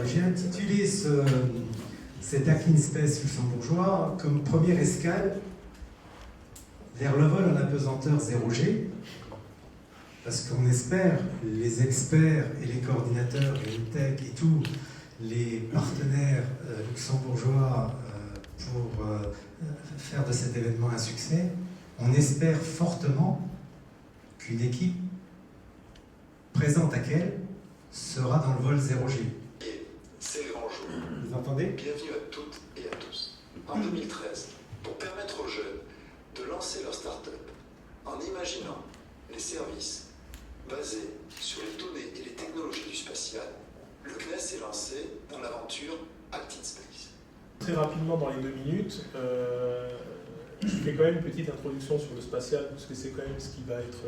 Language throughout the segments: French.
J'ai intitulé cet Hack in Space luxembourgeois comme première escale vers le vol en apesanteur 0G, parce qu'on espère, les experts et les coordinateurs et InTech et tous les partenaires luxembourgeois pour faire de cet événement un succès, on espère fortement qu'une équipe présente à Kiel sera dans le vol 0G. C'est le grand jour. Vous entendez ? Bienvenue à toutes et à tous. En 2013, pour permettre aux jeunes de lancer leur start-up en imaginant les services basés sur les données et les technologies du spatial, le CNES s'est lancé dans l'aventure Hack in Space. Très rapidement, dans les 2 minutes, je fais quand même une petite introduction sur le spatial, parce que c'est quand même ce qui va être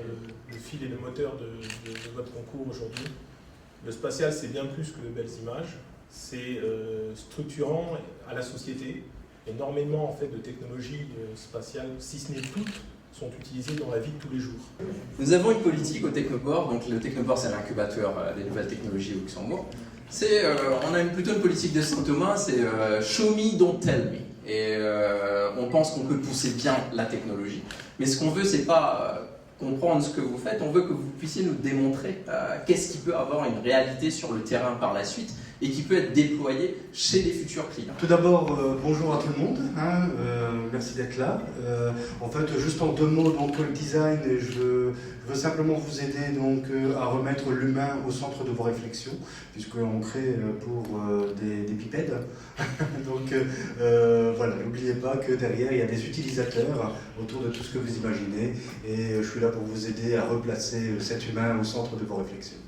le fil et le moteur de votre concours aujourd'hui. Le spatial, c'est bien plus que de belles images, c'est structurant à la société. Énormément en fait, de technologies spatiales, si ce n'est toutes, sont utilisées dans la vie de tous les jours. Nous avons une politique au Technoport, donc le Technoport c'est l'incubateur des nouvelles technologies au Luxembourg. On a plutôt une politique de Saint-Thomas, c'est show me, don't tell me. Et on pense qu'on peut pousser bien la technologie. Mais ce qu'on veut, c'est pas comprendre ce que vous faites, on veut que vous puissiez nous démontrer qu'est-ce qui peut avoir une réalité sur le terrain par la suite et qui peut être déployé chez les futurs clients. Tout d'abord, bonjour à tout le monde, merci d'être là. En fait, juste en 2 mots, donc le design, je veux simplement vous aider donc, à remettre l'humain au centre de vos réflexions, puisqu'on crée pour des pipèdes. Donc voilà, n'oubliez pas que derrière, il y a des utilisateurs autour de tout ce que vous imaginez, et je suis là pour vous aider à replacer cet humain au centre de vos réflexions.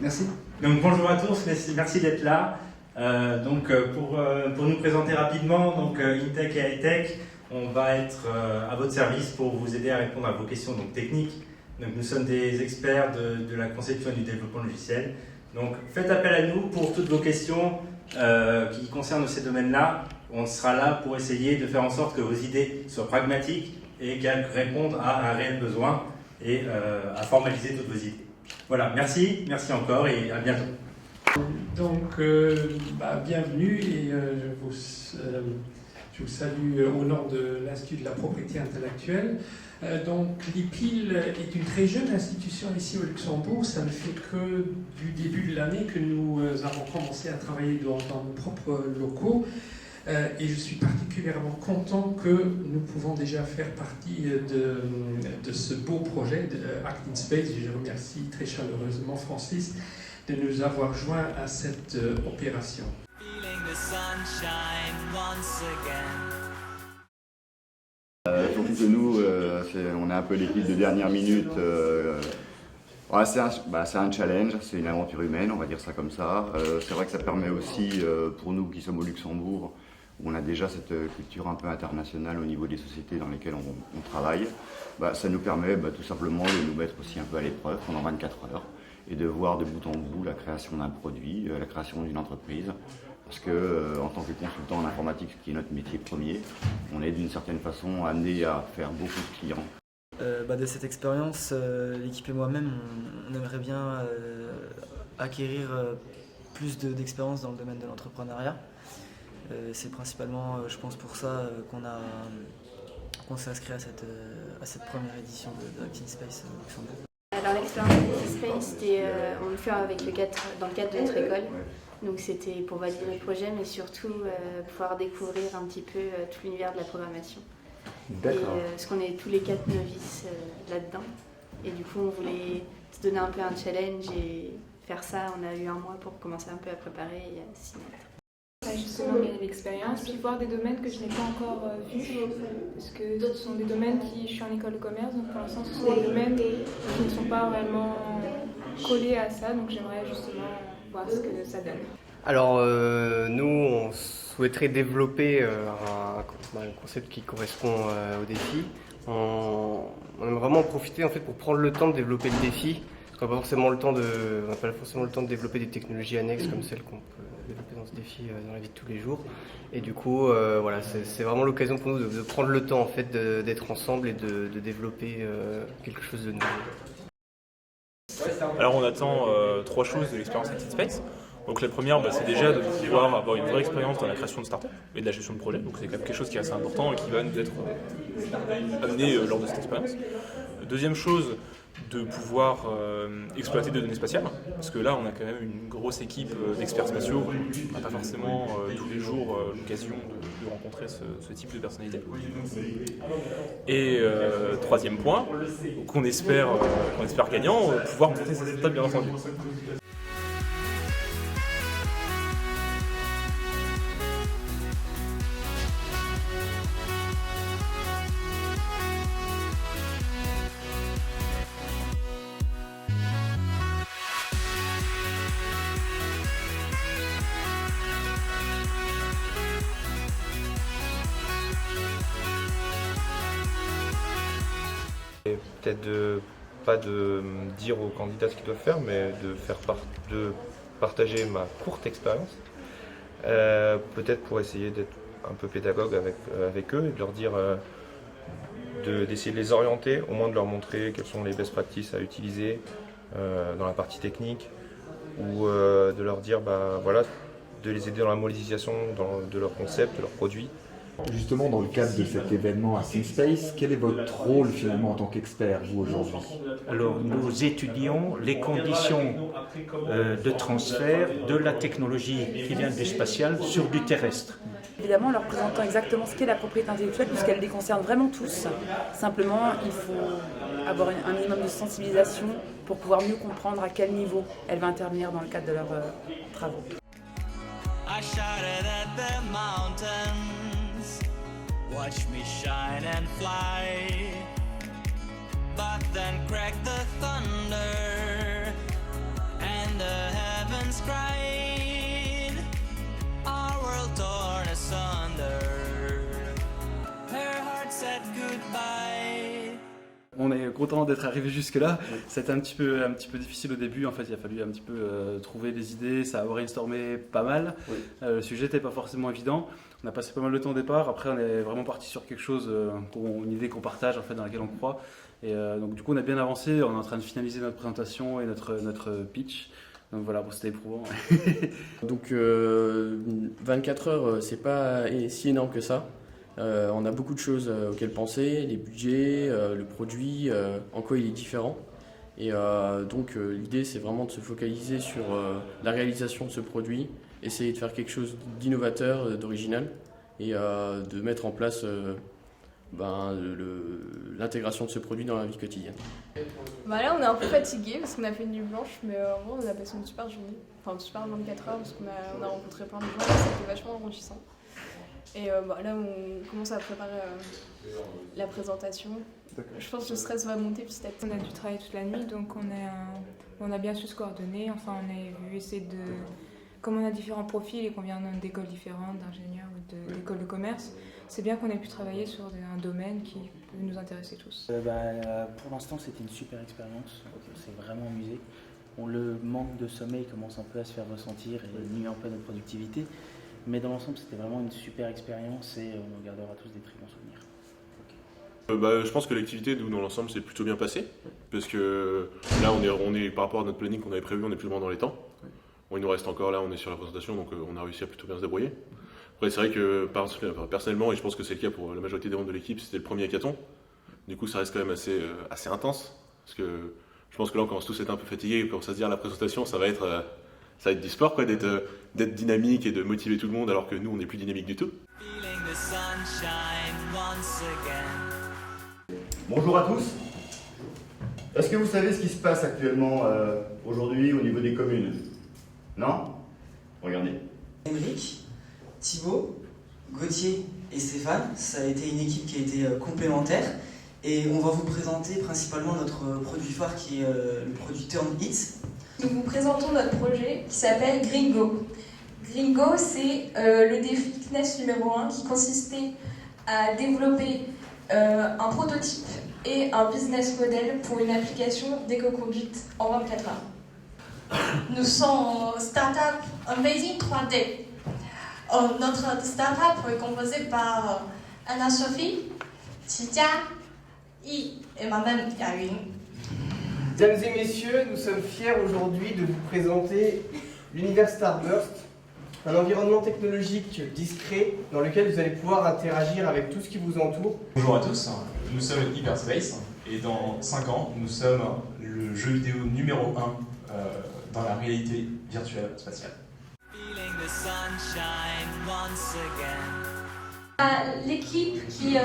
Merci. Donc bonjour à tous, merci d'être là. Pour nous présenter rapidement, InTech et Hightech, on va être à votre service pour vous aider à répondre à vos questions techniques. Donc nous sommes des experts de la conception et du développement logiciel. Donc faites appel à nous pour toutes vos questions qui concernent ces domaines-là. On sera là pour essayer de faire en sorte que vos idées soient pragmatiques et qu'elles répondent à un réel besoin et à formaliser toutes vos idées. Voilà, merci encore et à bientôt. Donc, bienvenue et je vous salue au nom de l'Institut de la propriété intellectuelle. L'IPIL est une très jeune institution ici au Luxembourg. Ça ne fait que du début de l'année que nous avons commencé à travailler dans nos propres locaux. Et je suis particulièrement content que nous pouvons déjà faire partie de ce beau projet de Hack in Space. Je remercie très chaleureusement Francis de nous avoir joints à cette opération. Surtout que nous, on est un peu l'équipe de dernière minute. C'est un challenge, c'est une aventure humaine, on va dire ça comme ça. C'est vrai que ça permet aussi, pour nous qui sommes au Luxembourg, où on a déjà cette culture un peu internationale au niveau des sociétés dans lesquelles on travaille, ça nous permet tout simplement de nous mettre aussi un peu à l'épreuve pendant 24 heures et de voir de bout en bout la création d'un produit, la création d'une entreprise. Parce que en tant que consultant en informatique, ce qui est notre métier premier, on est d'une certaine façon amené à faire beaucoup de clients. De cette expérience, l'équipe et moi-même, on aimerait bien acquérir plus d'expérience dans le domaine de l'entrepreneuriat. C'est principalement, je pense, pour ça qu'on s'est inscrit à cette première édition de Hack in Space Luxembourg. Alors l'expérience Hack in Space, on le fait dans le cadre de notre école. Donc c'était pour valider le projet, mais surtout pouvoir découvrir un petit peu tout l'univers de la programmation. D'accord. Et, parce qu'on est tous les 4 novices là-dedans. Et du coup, on voulait se donner un peu un challenge et faire ça. On a eu 1 mois pour commencer un peu à préparer il y a 6 mois. Justement gagner de l'expérience, puis voir des domaines que je n'ai pas encore vus, parce que ce sont des domaines je suis en école de commerce, donc pour l'instant ce sont des domaines qui ne sont pas vraiment collés à ça, donc j'aimerais justement voir ce que ça donne. Alors nous on souhaiterait développer un concept qui correspond au défi. On aime vraiment en profiter en fait pour prendre le temps de développer le défi. On n'a pas forcément le temps de développer des technologies annexes comme celles qu'on peut développer dans ce défi dans la vie de tous les jours. Et du coup, c'est vraiment l'occasion pour nous de prendre le temps en fait d'être ensemble et de développer quelque chose de nouveau. Ouais, c'est un Alors on attend 3 choses de l'expérience Active Space. Donc la première, c'est déjà de pouvoir avoir une vraie expérience dans la création de start-up et de la gestion de projet. Donc c'est quand même quelque chose qui est assez important et qui va nous être amené lors de cette expérience. Deuxième chose, de pouvoir exploiter des données spatiales, parce que là on a quand même une grosse équipe d'experts spatiaux, on n'a pas forcément tous les jours l'occasion de rencontrer ce type de personnalité. Et troisième point, qu'on espère gagnant, pouvoir monter cette étape bien entendu. Peut-être pas de dire aux candidats ce qu'ils doivent faire, mais de partager ma courte expérience. Peut-être pour essayer d'être un peu pédagogue avec eux et de leur dire d'essayer de les orienter, au moins de leur montrer quelles sont les best practices à utiliser dans la partie technique, ou de leur dire voilà, de les aider dans la modélisation de leurs concepts, de leurs produits. Justement, dans le cadre de cet événement à ThinkSpace, quel est votre rôle finalement en tant qu'expert, vous, aujourd'hui? Alors, nous étudions les conditions de transfert de la technologie qui vient du spatial sur du terrestre. Évidemment, en leur présentant exactement ce qu'est la propriété intellectuelle, puisqu'elle les concerne vraiment tous. Simplement, il faut avoir un minimum de sensibilisation pour pouvoir mieux comprendre à quel niveau elle va intervenir dans le cadre de leurs travaux. Watch me shine and fly, but then crack the thunder, and the heavens cried, our world torn asunder, her heart said goodbye. On est content d'être arrivé jusque-là. C'était un petit peu difficile au début. En fait, il a fallu un petit peu trouver des idées. Ça a brainstormé pas mal. Oui. Le sujet n'était pas forcément évident. On a passé pas mal de temps au départ. Après, on est vraiment parti sur quelque chose, une idée qu'on partage, en fait, dans laquelle on croit. Et donc, du coup, on a bien avancé. On est en train de finaliser notre présentation et notre pitch. Donc voilà, bon, c'était éprouvant. Donc 24 heures, c'est pas si énorme que ça. On a beaucoup de choses auxquelles penser, les budgets, le produit, en quoi il est différent. Et donc l'idée, c'est vraiment de se focaliser sur la réalisation de ce produit, essayer de faire quelque chose d'innovateur, d'original, et de mettre en place l'intégration de ce produit dans la vie quotidienne. Là, on est un peu fatigué parce qu'on a fait une nuit blanche, mais en gros, on a passé une super journée, enfin une super 24 heures parce qu'on a rencontré plein de gens, c'était vachement enrichissant. Et là, on commence à préparer la présentation. Je pense que le stress va monter petit à petit. On a dû travailler toute la nuit, donc on a bien su se coordonner. Enfin, on a essayer de... Comme on a différents profils et qu'on vient d'écoles différentes, d'ingénieurs ou d'écoles de commerce, c'est bien qu'on ait pu travailler sur un domaine qui peut nous intéresser tous. Pour l'instant, c'était une super expérience. On s'est vraiment amusé. Le manque de sommeil commence un peu à se faire ressentir et nuit un peu à notre productivité. Mais dans l'ensemble, c'était vraiment une super expérience et on gardera tous des très bons souvenirs. Je pense que l'activité, nous, dans l'ensemble, s'est plutôt bien passée. Parce que là, on est par rapport à notre planning qu'on avait prévu, on est plus ou moins dans les temps. Bon, il nous reste encore, là, on est sur la présentation, donc on a réussi à plutôt bien se débrouiller. Après, c'est vrai que personnellement, et je pense que c'est le cas pour la majorité des membres de l'équipe, c'était le premier hackathon. Du coup, ça reste quand même assez intense. Parce que je pense que là, on commence tous à être un peu fatigués. Quand ça se dit à la présentation, ça va être du sport, quoi, d'être dynamique et de motiver tout le monde, alors que nous, on n'est plus dynamique du tout. Bonjour à tous. Est-ce que vous savez ce qui se passe actuellement aujourd'hui au niveau des communes? Non? Regardez. Émeric, Thibaut, Gauthier et Stéphane, ça a été une équipe qui a été complémentaire et on va vous présenter principalement notre produit phare qui est le produit TurnIt. Nous vous présentons notre projet qui s'appelle Gringo. Gringo, c'est le défi CNES numéro 1 qui consistait à développer un prototype et un business model pour une application d'éco-conduite en 24 heures. Nous sommes Startup Amazing 3D. Notre startup est composée par Anna-Sophie, Qijia, Yi et moi-même Yayun. Mesdames et messieurs, nous sommes fiers aujourd'hui de vous présenter l'univers Starburst, un environnement technologique discret dans lequel vous allez pouvoir interagir avec tout ce qui vous entoure. Bonjour à tous, nous sommes Hyperspace et dans 5 ans, nous sommes le jeu vidéo numéro 1 dans la réalité virtuelle spatiale. L'équipe qui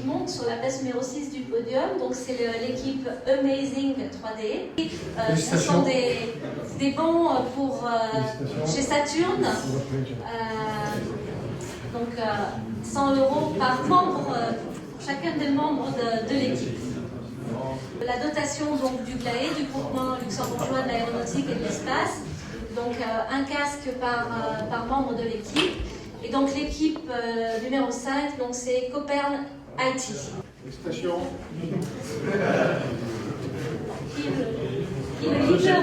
monte sur la place numéro 6 du podium, donc c'est l'équipe Amazing 3D. Ce sont des bons pour chez Saturn, donc 100 € par membre, pour chacun des membres de l'équipe. La dotation donc, du GLAE, du groupement luxembourgeois de l'aéronautique et de l'espace, donc un casque par membre de l'équipe. Et donc l'équipe numéro 5, donc c'est Copern IT. Félicitations. Qui est le leader.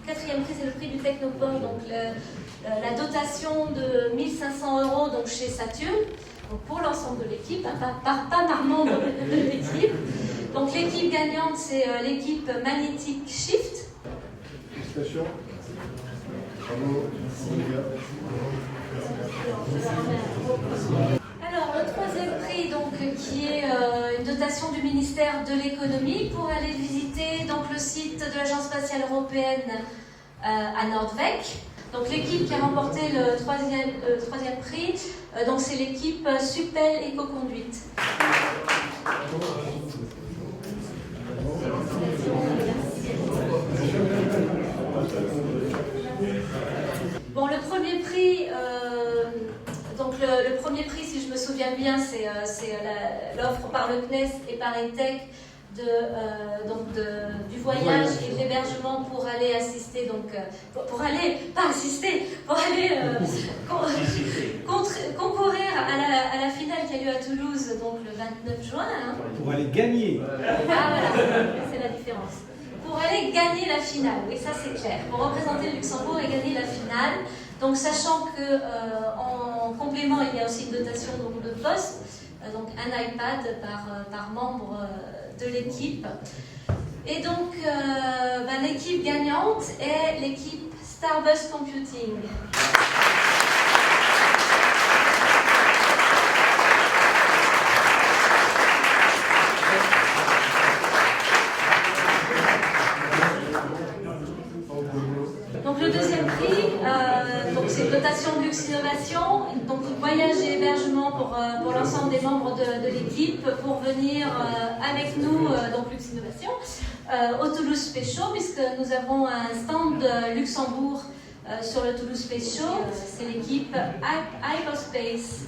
Quatrième prix, c'est le prix du Technoport, donc la dotation de 1 500 € donc chez Saturn, donc pour l'ensemble de l'équipe, hein, pas par membre de l'équipe. Donc l'équipe gagnante, c'est l'équipe Magnetic Shift. Félicitations. Bravo. Alors, le troisième prix, donc, qui est une dotation du ministère de l'économie pour aller visiter donc, le site de l'Agence spatiale européenne à Nordwijk. Donc, l'équipe qui a remporté le troisième prix, donc, c'est l'équipe Suppel Éco-Conduite. Bon, le premier prix, donc le premier prix, si je me souviens bien, c'est l'offre par le CNES et par ETEC du voyage et de l'hébergement pour aller assister, donc pour aller concourir à la finale qui a lieu à Toulouse, donc le 29 juin. Hein. Pour aller gagner. Ah voilà, c'est la différence. Pour aller gagner la finale, oui, ça c'est clair. Pour représenter le Luxembourg et gagner la finale. Donc, sachant qu'en complément, il y a aussi une dotation donc, de poste, donc un iPad par membre de l'équipe. Et donc, l'équipe gagnante est l'équipe Starburst Computing. Donc le deuxième prix, c'est une dotation de Luxe Innovation, donc voyage et hébergement pour l'ensemble des membres de l'équipe pour venir avec nous, donc Luxe Innovation, au Toulouse Space Show, puisque nous avons un stand Luxembourg sur le Toulouse Space Show. C'est l'équipe Hyperspace.